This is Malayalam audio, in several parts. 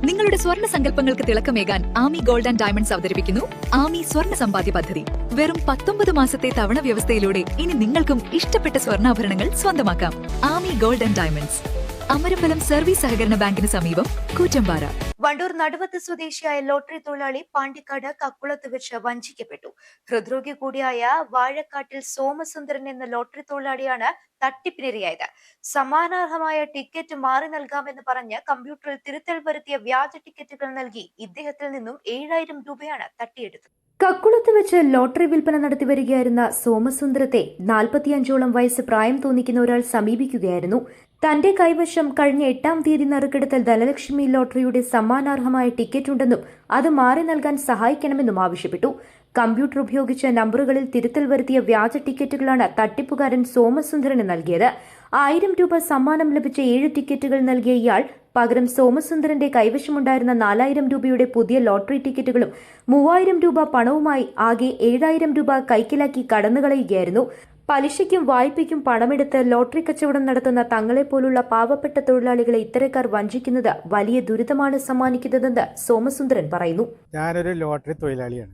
നിങ്ങളുടെ സ്വർണ്ണ സങ്കല്പങ്ങൾക്ക് തിളക്കമേകാൻ ആമി ഗോൾഡ് ആൻഡ് ഡയമണ്ട്സ് അവതരിപ്പിക്കുന്നു ആമി സ്വർണ്ണ സമ്പാദ്യ പദ്ധതി. വെറും 19 മാസത്തെ തവണ വ്യവസ്ഥയിലൂടെ ഇനി നിങ്ങൾക്കും ഇഷ്ടപ്പെട്ട സ്വർണ്ണാഭരണങ്ങൾ സ്വന്തമാക്കാം. Aami gold and diamonds, Amarambalam service സഹകരണ ബാങ്കിന് സമീപം, കൂറ്റമ്പാറ. വണ്ടൂർ നടുവത്ത് സ്വദേശിയായ ലോട്ടറി തൊഴിലാളി പാണ്ടിക്കാട് കക്കുളത്ത് വെച്ച് വഞ്ചിക്കപ്പെട്ടു. ഹൃദ്രോഗി കൂടിയായ വാഴക്കാട്ടിൽ സോമസുന്ദരൻ എന്ന ലോട്ടറി തൊഴിലാളിയാണ് തട്ടിപ്പിനിരയായത്. സമാനാർഹമായ ടിക്കറ്റ് മാറി നൽകാമെന്ന് പറഞ്ഞ് കമ്പ്യൂട്ടറിൽ തിരുത്തൽ വരുത്തിയ വ്യാജ ടിക്കറ്റുകൾ നൽകി ഇദ്ദേഹത്തിൽ നിന്നും 7000 രൂപയാണ് തട്ടിയെടുത്തത്. കക്കുളത്ത് വെച്ച് ലോട്ടറി വിൽപ്പന നടത്തി വരികയായിരുന്ന സോമസുന്ദരത്തെ 45ഓളം വയസ്സ് പ്രായം തോന്നിക്കുന്ന ഒരാൾ സമീപിക്കുകയായിരുന്നു. തന്റെ കൈവശം കഴിഞ്ഞ 8-ാം തീയതി നറുക്കെടുത്ത ധനലക്ഷ്മി ലോട്ടറിയുടെ സമ്മാനാർഹമായ ടിക്കറ്റ് ഉണ്ടെന്നും അത് മാറി നൽകാൻ സഹായിക്കണമെന്നും ആവശ്യപ്പെട്ടു. കമ്പ്യൂട്ടർ ഉപയോഗിച്ച് നമ്പറുകളിൽ തിരുത്തൽ വരുത്തിയ വ്യാജ ടിക്കറ്റുകളാണ് തട്ടിപ്പുകാരൻ സോമസുന്ദരന് നൽകിയത്. 1000 രൂപ സമ്മാനം ലഭിച്ച 7 ടിക്കറ്റുകൾ നൽകിയ ഇയാൾ പകരം സോമസുന്ദരന്റെ കൈവശമുണ്ടായിരുന്ന 4000 രൂപയുടെ പുതിയ ലോട്ടറി ടിക്കറ്റുകളും 3000 രൂപ പണവുമായി ആകെ 7000 രൂപ കൈക്കലാക്കി കടന്നുകളയുകയായിരുന്നു. പലിശയ്ക്കും വായ്പയ്ക്കും പണമെടുത്ത് ലോട്ടറി കച്ചവടം നടത്തുന്ന തങ്ങളെപ്പോലുള്ള പാവപ്പെട്ട തൊഴിലാളികളെ ഇത്തരക്കാർ വഞ്ചിക്കുന്നത് വലിയ ദുരിതമാണ് സമ്മാനിക്കുന്നതെന്ന് സോമസുന്ദരൻ പറയുന്നു. ഞാനൊരു ലോട്ടറി തൊഴിലാളിയാണ്.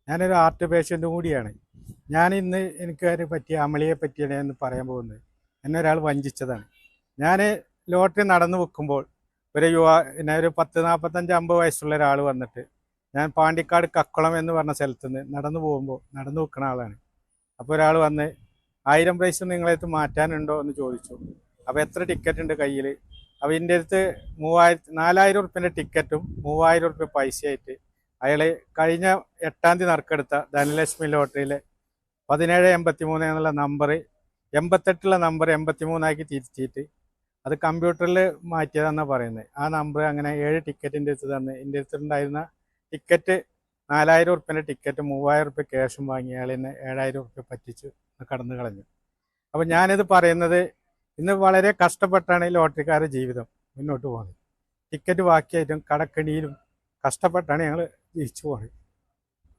ഞാനൊരു ആർട്ട് പേഷ്യൻ്റ് കൂടിയാണ്. ഞാൻ ഇന്ന് എനിക്ക് പറ്റിയ അമളിയെ പറ്റിയാണ് എന്ന് പറയാൻ പോകുന്നത്. എന്നെ ഒരാൾ വഞ്ചിച്ചതാണ്. ഞാൻ ലോട്ടറി നടന്നു വെക്കുമ്പോൾ ഒരു ഒരു 40-45-50 വയസ്സുള്ള ഒരാൾ വന്നിട്ട്, ഞാൻ പാണ്ടിക്കാട് കക്കുളം എന്ന് പറഞ്ഞ സ്ഥലത്ത് നിന്ന് നടന്നു വെക്കുന്ന ആളാണ്. അപ്പോൾ ഒരാൾ വന്ന് 1000 പ്രൈസ് നിങ്ങളടുത്ത് മാറ്റാനുണ്ടോ എന്ന് ചോദിച്ചു. അപ്പോൾ എത്ര ടിക്കറ്റ് ഉണ്ട് കയ്യിൽ? അപ്പോൾ എൻ്റെ അടുത്ത് 4000 റുപ്യൻ്റെ ടിക്കറ്റും 3000 റുപ്യ പൈസയായിട്ട് അയാൾ കഴിഞ്ഞ 8-ാം തീയതി നറുക്കെടുത്ത ധനലക്ഷ്മി ലോട്ടറിയിലെ 1783 എന്നുള്ള നമ്പർ 88 നമ്പർ 83 തിരിച്ചിട്ട് അത് കമ്പ്യൂട്ടറിൽ മാറ്റിയതെന്നാണ് പറയുന്നത്. ആ നമ്പർ അങ്ങനെ 7 ടിക്കറ്റിൻ്റെ അടുത്ത് തന്ന് എൻ്റെ അടുത്തുണ്ടായിരുന്ന ടിക്കറ്റ് 4000 റുപ്യൻ്റെ ടിക്കറ്റ് 3000 റുപ്യ ക്യാഷും വാങ്ങി അയാൾ എന്നെ 7000 റുപ്യ പറ്റിച്ച് കടന്നു കളഞ്ഞു. അപ്പോൾ ഞാനിത് പറയുന്നത്, ഇന്ന് വളരെ കഷ്ടപ്പെട്ടാണ് ഈ ലോട്ടറിക്കാരുടെ ജീവിതം മുന്നോട്ട് പോകുന്നത്. ടിക്കറ്റ് ബാക്കിയായിട്ടും കടക്കണിയിലും കഷ്ടപ്പെട്ടാണ് ഞങ്ങൾ ജീവിച്ചു പോകുന്നത്.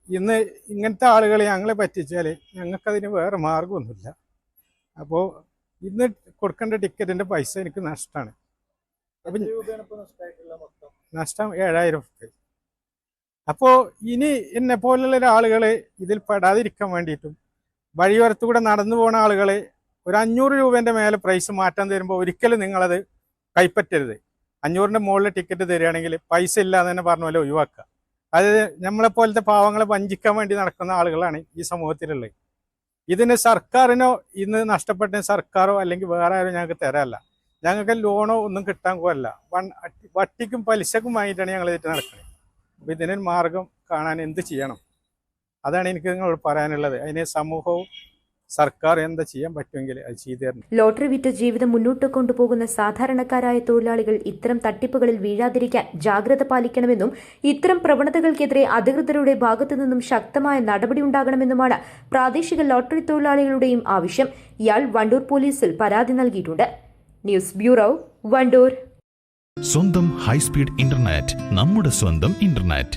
ഇന്ന് ഇങ്ങനത്തെ ആളുകൾ ഞങ്ങളെ പറ്റിച്ചാൽ ഞങ്ങൾക്കതിന് വേറെ മാർഗമൊന്നുമില്ല. അപ്പോൾ ഇന്ന് കൊടുക്കേണ്ട ടിക്കറ്റിൻ്റെ പൈസ എനിക്ക് നഷ്ടമാണ്. അപ്പം നഷ്ടം 7000 റുപ്യ. അപ്പോൾ ഇനി എന്നെ പോലുള്ള ആളുകൾ ഇതിൽ പെടാതിരിക്കാൻ വേണ്ടിയിട്ടും വഴിയോരത്തുകൂടെ നടന്നു പോകുന്ന ആളുകൾ ഒരു 500 രൂപേൻ്റെ മേലെ പ്രൈസ് മാറ്റാൻ തരുമ്പോൾ ഒരിക്കലും നിങ്ങളത് കൈപ്പറ്റരുത്. 500ൻ്റെ മുകളിൽ ടിക്കറ്റ് തരികയാണെങ്കിൽ പൈസ ഇല്ലാതെ തന്നെ പറഞ്ഞ പോലെ ഒഴിവാക്കുക. അത് നമ്മളെപ്പോലത്തെ പാവങ്ങളെ വഞ്ചിക്കാൻ വേണ്ടി നടക്കുന്ന ആളുകളാണ് ഈ സമൂഹത്തിലുള്ളത്. ഇതിന് സർക്കാരിനോ ഇന്ന് നഷ്ടപ്പെട്ട സർക്കാരോ അല്ലെങ്കിൽ വേറെ ആരും ഞങ്ങൾക്ക് തരാമല്ല. ഞങ്ങൾക്ക് ലോണോ ഒന്നും കിട്ടാൻ പോകല്ല. വട്ടിക്കും പലിശക്കും വാങ്ങിയിട്ടാണ് ഞങ്ങൾ ഇതിട്ട് നടക്കുന്നത്. അപ്പോൾ ഇതിനൊരു മാർഗം കാണാൻ എന്ത് ചെയ്യണം? അതാണ് എനിക്ക് നിങ്ങളോട് പറയാനുള്ളത്. അതിന് സമൂഹവും സർക്കാർ എന്താ ചെയ്യാൻ പറ്റുമെങ്കിൽ അത് ചെയ്തു തരണം. ലോട്ടറി വിറ്റ് ജീവിതം മുന്നോട്ട് കൊണ്ടുപോകുന്ന സാധാരണക്കാരായ തൊഴിലാളികൾ ഇത്തരം തട്ടിപ്പുകളിൽ വീഴാതിരിക്കാൻ ജാഗ്രത പാലിക്കണമെന്നും ഇത്തരം പ്രവണതകൾക്കെതിരെ അധികൃതരുടെ ഭാഗത്തുനിന്നും ശക്തമായ നടപടി ഉണ്ടാകണമെന്നുമാണ് പ്രാദേശിക ലോട്ടറി തൊഴിലാളികളുടെയും ആവശ്യം. ഇയാൾ വണ്ടൂർ പോലീസിൽ പരാതി നൽകിയിട്ടുണ്ട്. News bureau, Wandoor. സ്വന്തം ഹൈസ്പീഡ് ഇന്റർനെറ്റ്, നമ്മുടെ സ്വന്തം ഇന്റർനെറ്റ്.